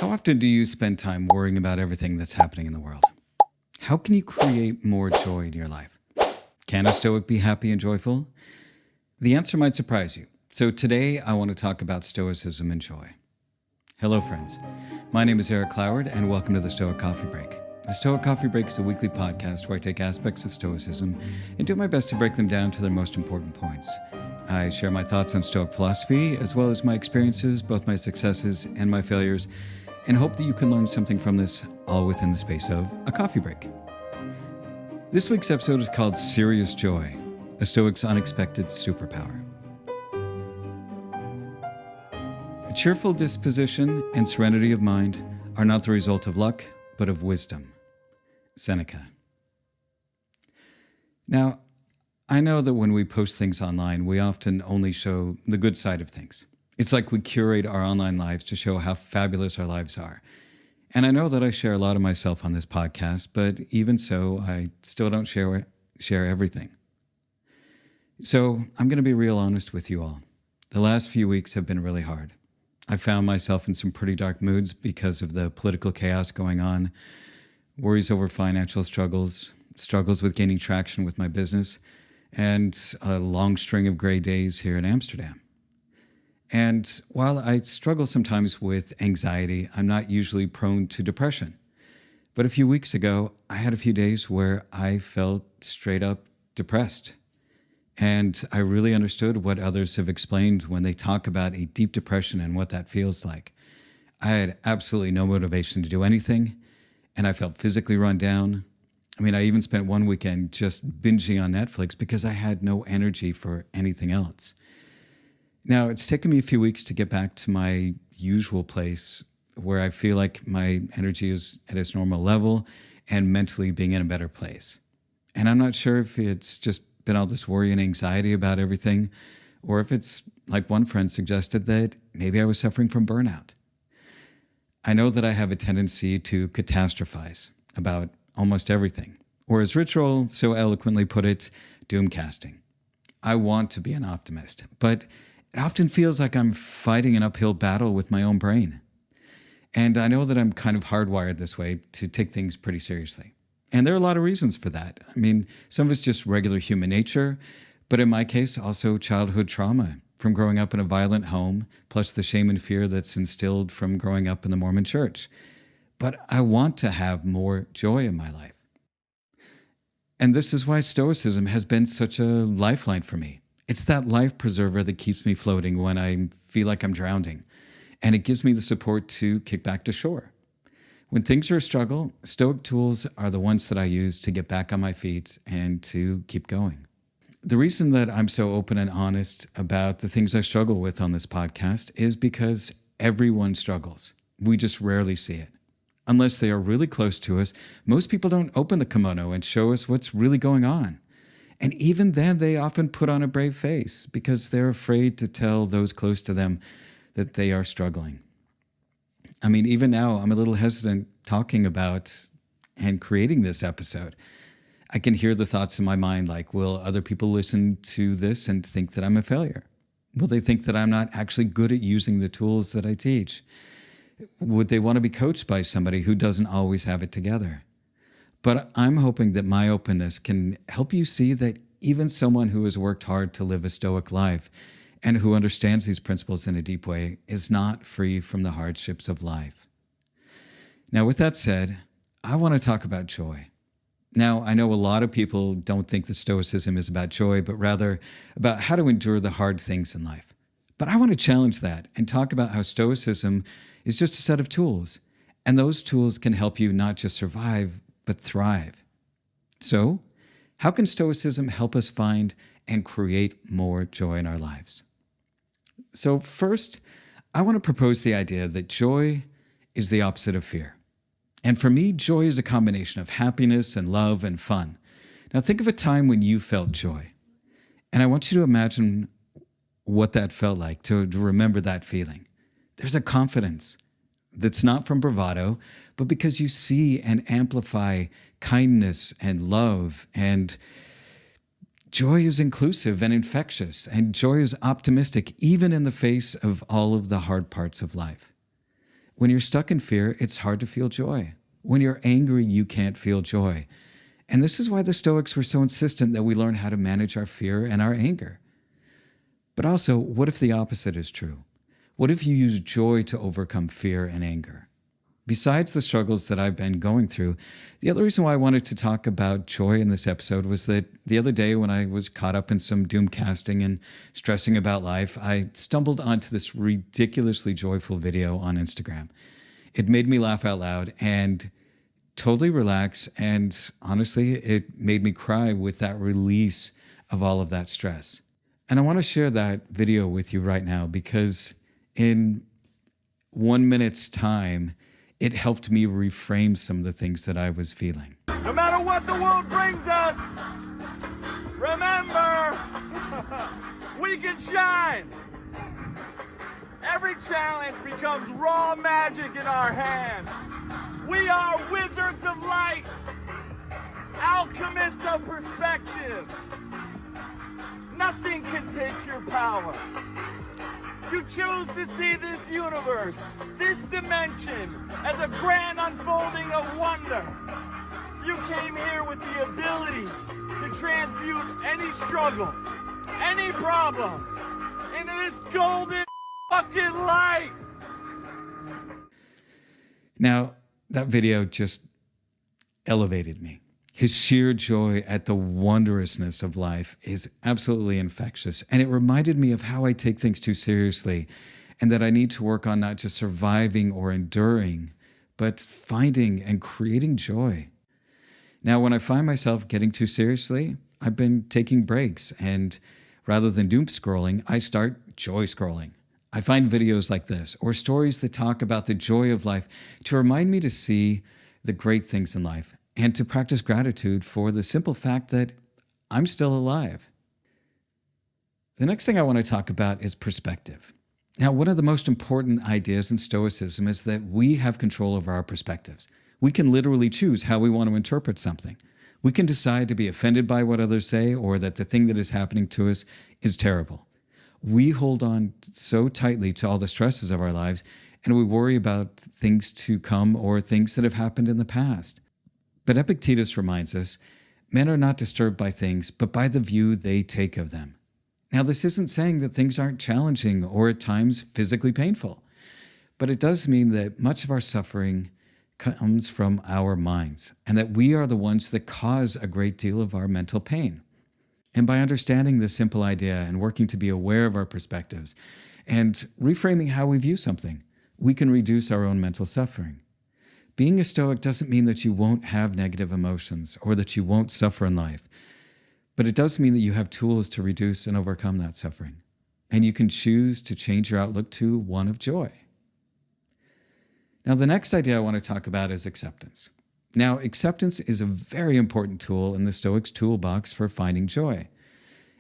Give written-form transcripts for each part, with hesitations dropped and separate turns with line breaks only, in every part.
How often do you spend time worrying about everything that's happening in the world? How can you create more joy in your life? Can a Stoic be happy and joyful? The answer might surprise you. So today I want to talk about Stoicism and joy. Hello friends. My name is Eric Cloward and welcome to the Stoic Coffee Break. The Stoic Coffee Break is a weekly podcast where I take aspects of Stoicism and do my best to break them down to their most important points. I share my thoughts on Stoic philosophy as well as my experiences, both my successes and my failures, and hope that you can learn something from this, all within the space of a coffee break. This week's episode is called Serious Joy, a Stoic's Unexpected Superpower. A cheerful disposition and serenity of mind are not the result of luck, but of wisdom. Seneca. Now, I know that when we post things online, we often only show the good side of things. It's like we curate our online lives to show how fabulous our lives are. And I know that I share a lot of myself on this podcast, but even so, I still don't share everything. So I'm going to be real honest with you all. The last few weeks have been really hard. I found myself in some pretty dark moods because of the political chaos going on, worries over financial struggles with gaining traction with my business, and a long string of gray days here in Amsterdam. And while I struggle sometimes with anxiety, I'm not usually prone to depression. But a few weeks ago, I had a few days where I felt straight up depressed. And I really understood what others have explained when they talk about a deep depression and what that feels like. I had absolutely no motivation to do anything, and I felt physically run down. I even spent one weekend just binging on Netflix because I had no energy for anything else. Now, it's taken me a few weeks to get back to my usual place where I feel like my energy is at its normal level and mentally being in a better place. And I'm not sure if it's just been all this worry and anxiety about everything, or if it's like one friend suggested that maybe I was suffering from burnout. I know that I have a tendency to catastrophize about almost everything, or as Ritual so eloquently put it, doomcasting. I want to be an optimist, but it often feels like I'm fighting an uphill battle with my own brain. And I know that I'm kind of hardwired this way to take things pretty seriously. And there are a lot of reasons for that. Some of it's just regular human nature, but in my case, also childhood trauma from growing up in a violent home, plus the shame and fear that's instilled from growing up in the Mormon church. But I want to have more joy in my life. And this is why Stoicism has been such a lifeline for me. It's that life preserver that keeps me floating when I feel like I'm drowning, and it gives me the support to kick back to shore. When things are a struggle, Stoic tools are the ones that I use to get back on my feet and to keep going. The reason that I'm so open and honest about the things I struggle with on this podcast is because everyone struggles. We just rarely see it. Unless they are really close to us, most people don't open the kimono and show us what's really going on. And even then, they often put on a brave face because they're afraid to tell those close to them that they are struggling. Even now, I'm a little hesitant talking about and creating this episode. I can hear the thoughts in my mind like, will other people listen to this and think that I'm a failure? Will they think that I'm not actually good at using the tools that I teach? Would they want to be coached by somebody who doesn't always have it together? But I'm hoping that my openness can help you see that even someone who has worked hard to live a Stoic life and who understands these principles in a deep way is not free from the hardships of life. Now, with that said, I want to talk about joy. Now, I know a lot of people don't think that Stoicism is about joy, but rather about how to endure the hard things in life. But I want to challenge that and talk about how Stoicism is just a set of tools, and those tools can help you not just survive, but thrive. So, how can Stoicism help us find and create more joy in our lives? So first, I want to propose the idea that joy is the opposite of fear. And for me, joy is a combination of happiness and love and fun. Now think of a time when you felt joy. And I want you to imagine what that felt like, to remember that feeling. There's a confidence that's not from bravado, but because you see and amplify kindness and love, and joy is inclusive and infectious, and joy is optimistic even in the face of all of the hard parts of life. When you're stuck in fear, it's hard to feel joy. When you're angry, you can't feel joy. And this is why the Stoics were so insistent that we learn how to manage our fear and our anger. But also, what if the opposite is true? What if you use joy to overcome fear and anger? Besides the struggles that I've been going through, the other reason why I wanted to talk about joy in this episode was that the other day when I was caught up in some doomcasting and stressing about life, I stumbled onto this ridiculously joyful video on Instagram. It made me laugh out loud and totally relax, and honestly, it made me cry with that release of all of that stress. And I want to share that video with you right now because in 1 minute's time, it helped me reframe some of the things that I was feeling.
No matter what the world brings us, remember, we can shine. Every challenge becomes raw magic in our hands. We are wizards of light, alchemists of perspective. Nothing can take your power. You choose to see this universe, this dimension, as a grand unfolding of wonder. You came here with the ability to transmute any struggle, any problem, into this golden fucking light.
Now, that video just elevated me. His sheer joy at the wondrousness of life is absolutely infectious. And it reminded me of how I take things too seriously and that I need to work on not just surviving or enduring, but finding and creating joy. Now, when I find myself getting too seriously, I've been taking breaks, and rather than doom scrolling, I start joy scrolling. I find videos like this or stories that talk about the joy of life to remind me to see the great things in life and to practice gratitude for the simple fact that I'm still alive. The next thing I want to talk about is perspective. Now, one of the most important ideas in Stoicism is that we have control over our perspectives. We can literally choose how we want to interpret something. We can decide to be offended by what others say or that the thing that is happening to us is terrible. We hold on so tightly to all the stresses of our lives, and we worry about things to come or things that have happened in the past. But Epictetus reminds us, men are not disturbed by things, but by the view they take of them. Now, this isn't saying that things aren't challenging or at times physically painful, but it does mean that much of our suffering comes from our minds, and that we are the ones that cause a great deal of our mental pain. And by understanding this simple idea and working to be aware of our perspectives and reframing how we view something, we can reduce our own mental suffering. Being a Stoic doesn't mean that you won't have negative emotions or that you won't suffer in life, but it does mean that you have tools to reduce and overcome that suffering. And you can choose to change your outlook to one of joy. Now, the next idea I want to talk about is acceptance. Now, acceptance is a very important tool in the Stoics' toolbox for finding joy.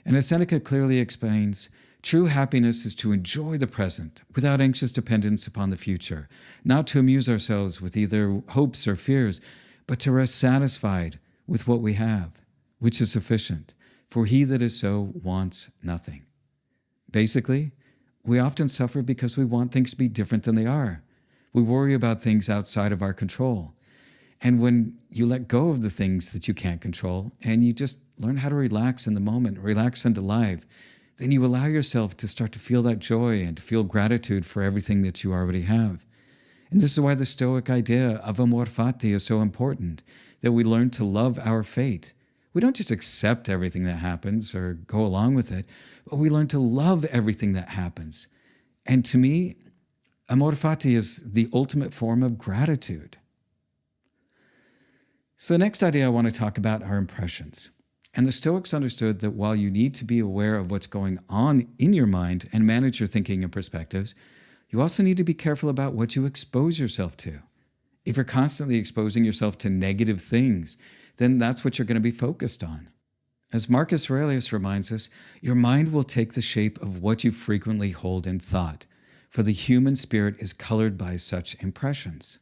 And as Seneca clearly explains, true happiness is to enjoy the present without anxious dependence upon the future, not to amuse ourselves with either hopes or fears, but to rest satisfied with what we have, which is sufficient, for he that is so wants nothing. Basically, we often suffer because we want things to be different than they are. We worry about things outside of our control. And when you let go of the things that you can't control and you just learn how to relax in the moment, relax into life, then you allow yourself to start to feel that joy and to feel gratitude for everything that you already have. And this is why the Stoic idea of amor fati is so important, that we learn to love our fate. We don't just accept everything that happens or go along with it, but we learn to love everything that happens. And to me, amor fati is the ultimate form of gratitude. So the next idea I want to talk about are impressions. And the Stoics understood that while you need to be aware of what's going on in your mind and manage your thinking and perspectives, you also need to be careful about what you expose yourself to. If you're constantly exposing yourself to negative things, then that's what you're going to be focused on. As Marcus Aurelius reminds us, your mind will take the shape of what you frequently hold in thought, for the human spirit is colored by such impressions.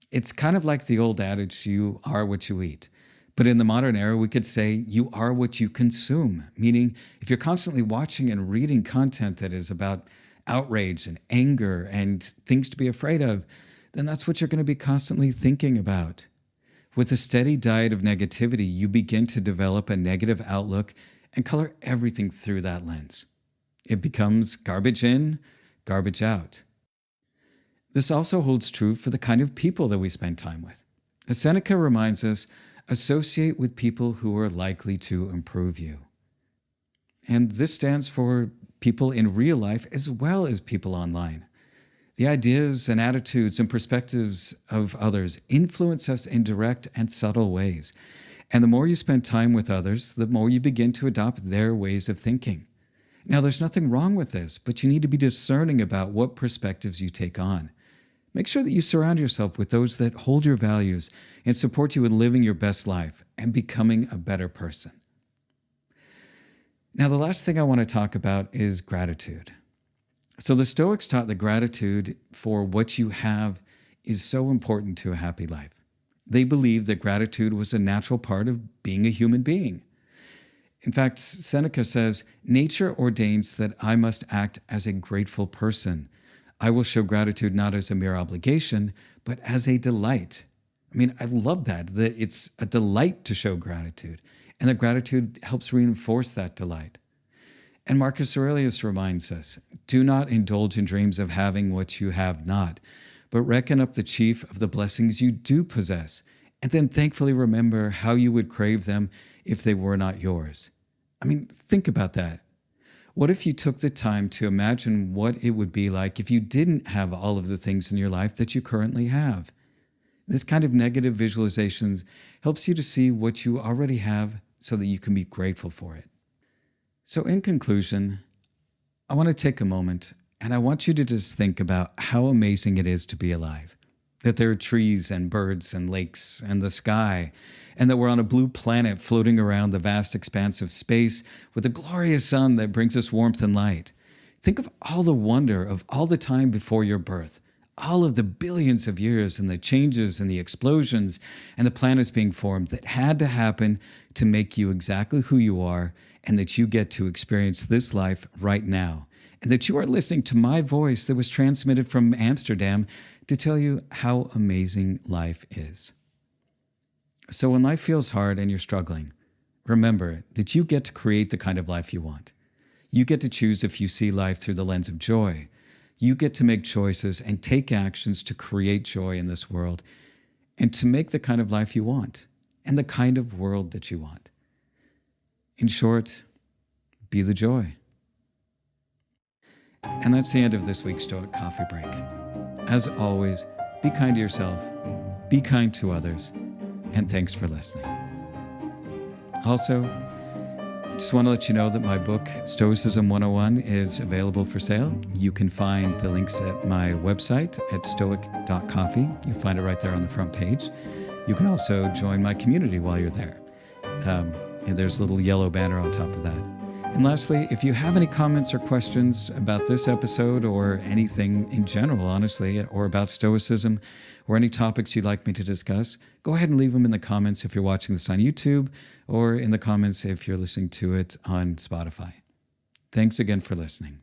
It's kind of like the old adage, you are what you eat. But in the modern era, we could say you are what you consume, meaning if you're constantly watching and reading content that is about outrage and anger and things to be afraid of, then that's what you're going to be constantly thinking about. With a steady diet of negativity, you begin to develop a negative outlook and color everything through that lens. It becomes garbage in, garbage out. This also holds true for the kind of people that we spend time with. As Seneca reminds us, associate with people who are likely to improve you. And this stands for people in real life as well as people online. The ideas and attitudes and perspectives of others influence us in direct and subtle ways. And the more you spend time with others, the more you begin to adopt their ways of thinking. Now, there's nothing wrong with this, but you need to be discerning about what perspectives you take on. Make sure that you surround yourself with those that hold your values and support you in living your best life and becoming a better person. Now, the last thing I want to talk about is gratitude. So the Stoics taught that gratitude for what you have is so important to a happy life. They believed that gratitude was a natural part of being a human being. In fact, Seneca says, "Nature ordains that I must act as a grateful person. I will show gratitude not as a mere obligation, but as a delight." I mean, I love that it's a delight to show gratitude, and that gratitude helps reinforce that delight. And Marcus Aurelius reminds us, "Do not indulge in dreams of having what you have not, but reckon up the chief of the blessings you do possess, and then thankfully remember how you would crave them if they were not yours." I mean, think about that. What if you took the time to imagine what it would be like if you didn't have all of the things in your life that you currently have? This kind of negative visualizations helps you to see what you already have so that you can be grateful for it. So in conclusion, I want to take a moment and I want you to just think about how amazing it is to be alive. That there are trees and birds and lakes and the sky, and that we're on a blue planet floating around the vast expanse of space with a glorious sun that brings us warmth and light. Think of all the wonder of all the time before your birth, all of the billions of years and the changes and the explosions and the planets being formed that had to happen to make you exactly who you are, and that you get to experience this life right now, and that you are listening to my voice that was transmitted from Amsterdam to tell you how amazing life is. So when life feels hard and you're struggling, remember that you get to create the kind of life you want. You get to choose if you see life through the lens of joy. You get to make choices and take actions to create joy in this world and to make the kind of life you want and the kind of world that you want. In short, be the joy. And that's the end of this week's Stoic Coffee Break. As always, be kind to yourself, be kind to others, and thanks for listening. Also, just want to let you know that my book, Stoicism 101, is available for sale. You can find the links at my website at stoic.coffee. You'll find it right there on the front page. You can also join my community while you're there. And there's a little yellow banner on top of that. And lastly, if you have any comments or questions about this episode or anything in general, honestly, or about Stoicism or any topics you'd like me to discuss, go ahead and leave them in the comments if you're watching this on YouTube or in the comments if you're listening to it on Spotify. Thanks again for listening.